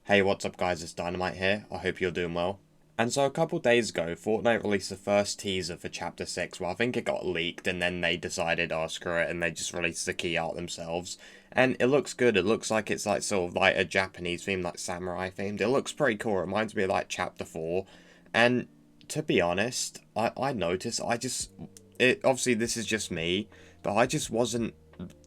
Hey, what's up guys, it's Dynamite here, I hope you're doing well. And so a couple days ago, Fortnite released the first teaser for Chapter 6, well I think it got leaked and then they decided, oh screw it, and they just released the key art themselves. And it looks good, it looks like it's like sort of like a Japanese theme, like samurai themed. It looks pretty cool, it reminds me of like Chapter 4. And to be honest, I noticed, obviously this is just me, but I just wasn't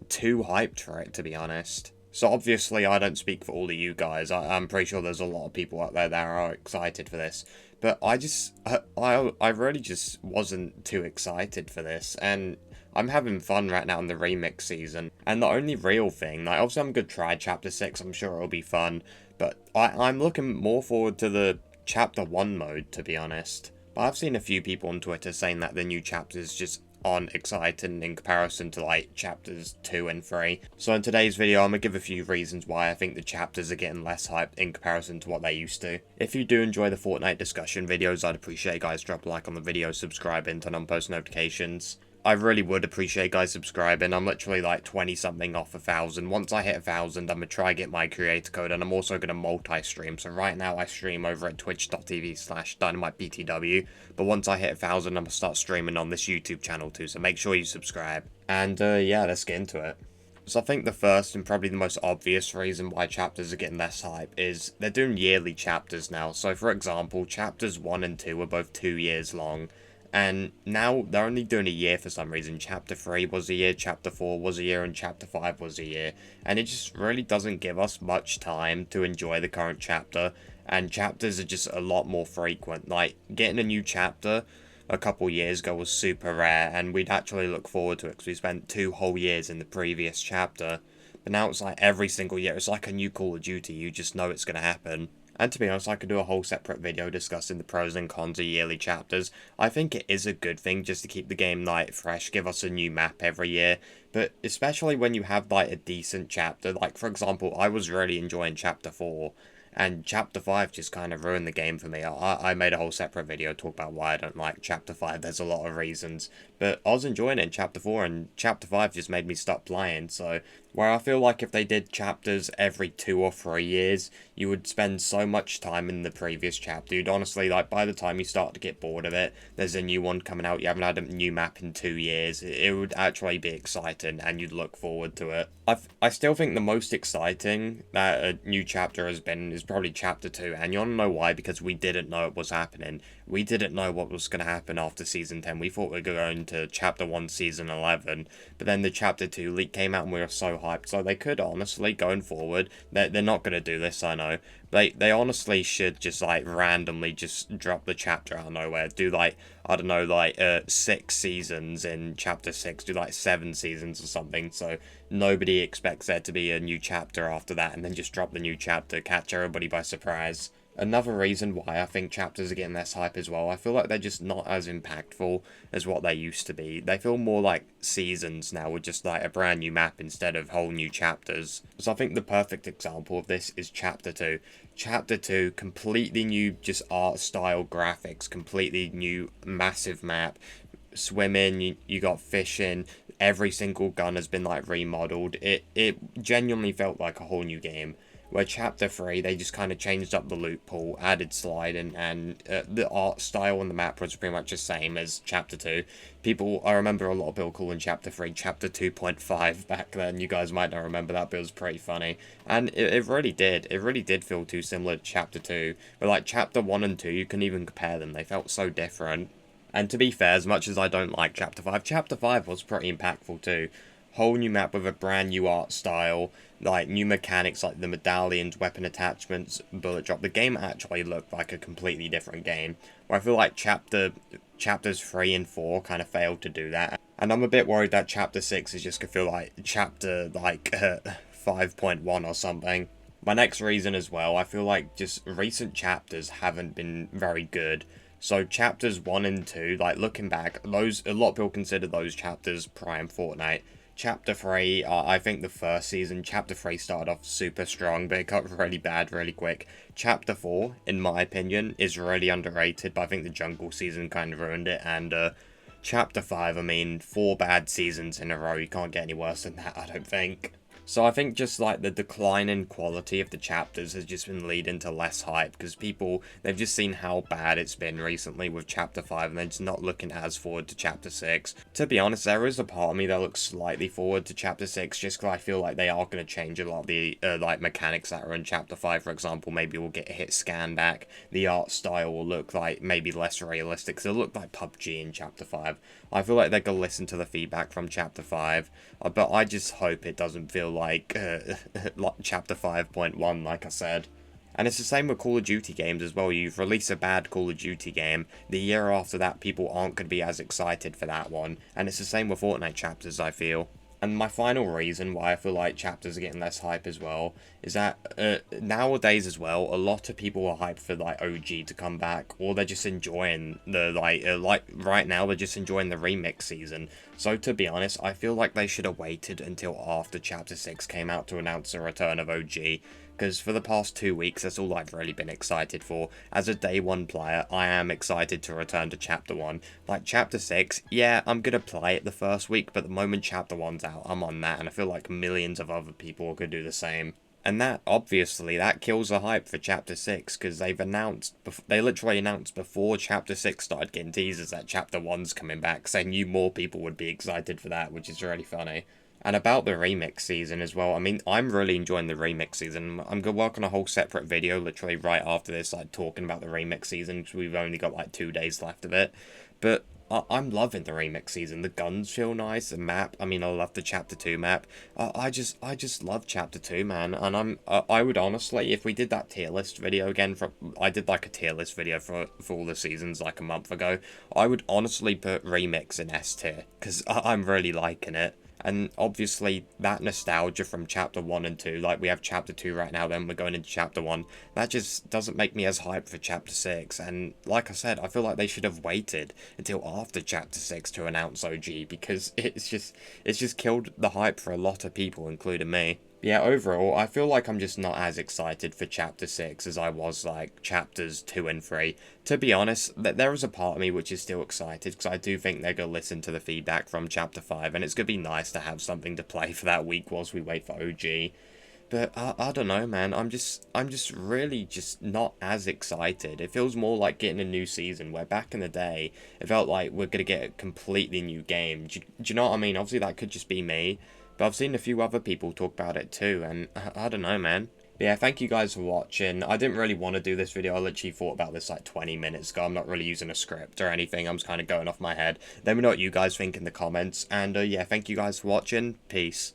too hyped for it, to be honest. So obviously I don't speak for all of you guys. I'm pretty sure there's a lot of people out there that are excited for this. But I really just wasn't too excited for this. And I'm having fun right now in the remix season. And the only real thing, like obviously I'm going to try Chapter 6, I'm sure it'll be fun. But I'm looking more forward to the Chapter 1 mode, to be honest. But I've seen a few people on Twitter saying that the new chapters just aren't exciting in comparison to like chapters 2 and 3. So in today's video I'm going to give a few reasons why I think the chapters are getting less hyped in comparison to what they used to. If you do enjoy the Fortnite discussion videos, I'd appreciate you guys drop a like on the video, subscribe and turn on post notifications. I really would appreciate guys subscribing. I'm literally like 20 something off 1,000. Once I hit 1,000, I'm going to try get my creator code, and I'm also going to multi-stream. So right now I stream over at twitch.tv/dynamitebtw, but once I hit 1,000, I'm going to start streaming on this YouTube channel too, so make sure you subscribe. And yeah, let's get into it. So I think the first and probably the most obvious reason why chapters are getting less hype is they're doing yearly chapters now. So for example, chapters 1 and 2 were both 2 years long. And now they're only doing a year for some reason. Chapter 3 was a year, Chapter 4 was a year, and Chapter 5 was a year. And it just really doesn't give us much time to enjoy the current chapter. And chapters are just a lot more frequent. Like, getting a new chapter a couple years ago was super rare, and we'd actually look forward to it because we spent 2 whole years in the previous chapter. But now it's like every single year, it's like a new Call of Duty, you just know it's going to happen. And to be honest, I could do a whole separate video discussing the pros and cons of yearly chapters. I think it is a good thing just to keep the game like fresh, give us a new map every year. But especially when you have like a decent chapter, like for example, I was really enjoying Chapter 4. And Chapter 5 just kind of ruined the game for me. I made a whole separate video talk about why I don't like Chapter 5. There's a lot of reasons. But I was enjoying it in Chapter 4, and Chapter 5 just made me stop playing. So, where I feel like if they did chapters every 2 or 3 years, you would spend so much time in the previous chapter. You'd honestly, like, by the time you start to get bored of it, there's a new one coming out. You haven't had a new map in 2 years. It would actually be exciting, and you'd look forward to it. I still think the most exciting that a new chapter has been is probably Chapter 2, and you wanna know why? Because we didn't know it was happening. We didn't know what was going to happen after Season 10. We thought we were going to Chapter 1, Season 11, but then the Chapter 2 leak came out and we were so hyped. So they could honestly, going forward, they're not going to do this, I know. They honestly should just, like, randomly just drop the chapter out of nowhere. Do, like, I don't know, like, 6 seasons in Chapter 6. Do, like, 7 seasons or something. So nobody expects there to be a new chapter after that. And then just drop the new chapter, catch everybody by surprise. Another reason why I think chapters are getting less hype as well, I feel like they're just not as impactful as what they used to be. They feel more like seasons now with just like a brand new map instead of whole new chapters. So I think the perfect example of this is Chapter 2. Chapter 2, completely new just art style graphics, completely new massive map. Swimming, you got fishing, every single gun has been like remodeled. It genuinely felt like a whole new game. Where Chapter 3, they just kind of changed up the loot pool, added sliding, and the art style on the map was pretty much the same as Chapter 2. I remember a lot of people calling Chapter 3 Chapter 2.5 back then. You guys might not remember that, but it was pretty funny. And it really did. It really did feel too similar to Chapter 2. But like Chapter 1 and 2, you couldn't even compare them. They felt so different. And to be fair, as much as I don't like Chapter 5 was pretty impactful too. Whole new map with a brand new art style, like new mechanics like the medallions, weapon attachments, bullet drop. The game actually looked like a completely different game. Where I feel like chapters 3 and 4 kind of failed to do that. And I'm a bit worried that Chapter 6 is just gonna feel like chapter 5.1 or something. My next reason as well, I feel like just recent chapters haven't been very good. So chapters 1 and 2, like looking back, a lot of people consider those chapters prime Fortnite. Chapter 3, I think the first season, Chapter 3 started off super strong, but it got really bad really quick. Chapter 4, in my opinion, is really underrated, but I think the jungle season kind of ruined it. And Chapter 5, I mean, 4 bad seasons in a row, you can't get any worse than that, I don't think. So I think just like the decline in quality of the chapters has just been leading to less hype, because people, they've just seen how bad it's been recently with chapter 5 and they're just not looking as forward to chapter 6. To be honest, there is a part of me that looks slightly forward to chapter 6 just because I feel like they are going to change a lot of the like mechanics that are in chapter 5. For example, maybe we'll get a hit scan back, the art style will look like maybe less realistic, so it'll look like PUBG in chapter 5. I feel like they're going to listen to the feedback from chapter 5, but I just hope it doesn't feel like chapter 5.1, like I said. And it's the same with Call of Duty games as well. You've released a bad Call of Duty game, the year after that people aren't going to be as excited for that one. And it's the same with Fortnite chapters, I feel. And my final reason why I feel like chapters are getting less hype as well is that nowadays as well, a lot of people are hyped for like OG to come back, or they're just enjoying the like right now they're just enjoying the remix season. So to be honest, I feel like they should have waited until after chapter 6 came out to announce the return of OG. Because for the past 2 weeks, that's all I've really been excited for. As a day 1 player, I am excited to return to Chapter 1. Like, Chapter 6, yeah, I'm gonna play it the first week, but the moment Chapter 1's out, I'm on that, and I feel like millions of other people could do the same. And that, obviously, that kills the hype for Chapter 6, because they literally announced before Chapter 6 started getting teasers that Chapter 1's coming back, so I knew more people would be excited for that, which is really funny. And about the remix season as well, I mean, I'm really enjoying the remix season. I'm going to work on a whole separate video literally right after this, like, talking about the remix season, because we've only got, like, 2 days left of it. But I'm loving the remix season. The guns feel nice, the map, I mean, I love the Chapter 2 map. I just love Chapter 2, man. And I would honestly, if we did that tier list video again, I did, like, a tier list video for all the seasons, like, a month ago. I would honestly put remix in S tier, because I'm really liking it. And obviously, that nostalgia from Chapter 1 and 2, like we have Chapter 2 right now, then we're going into Chapter 1, that just doesn't make me as hyped for Chapter 6. And like I said, I feel like they should have waited until after Chapter 6 to announce OG, because it's just killed the hype for a lot of people, including me. Yeah, overall, I feel like I'm just not as excited for Chapter 6 as I was, like, Chapters 2 and 3. To be honest, there is a part of me which is still excited, because I do think they're going to listen to the feedback from Chapter 5, and it's going to be nice to have something to play for that week whilst we wait for OG. But, I don't know, man, I'm just really just not as excited. It feels more like getting a new season, where back in the day, it felt like we're going to get a completely new game. Do you know what I mean? Obviously, that could just be me. But I've seen a few other people talk about it too, and I don't know, man. But yeah, thank you guys for watching. I didn't really want to do this video. I literally thought about this like 20 minutes ago. I'm not really using a script or anything. I'm just kind of going off my head. Let me know what you guys think in the comments. And yeah, thank you guys for watching. Peace.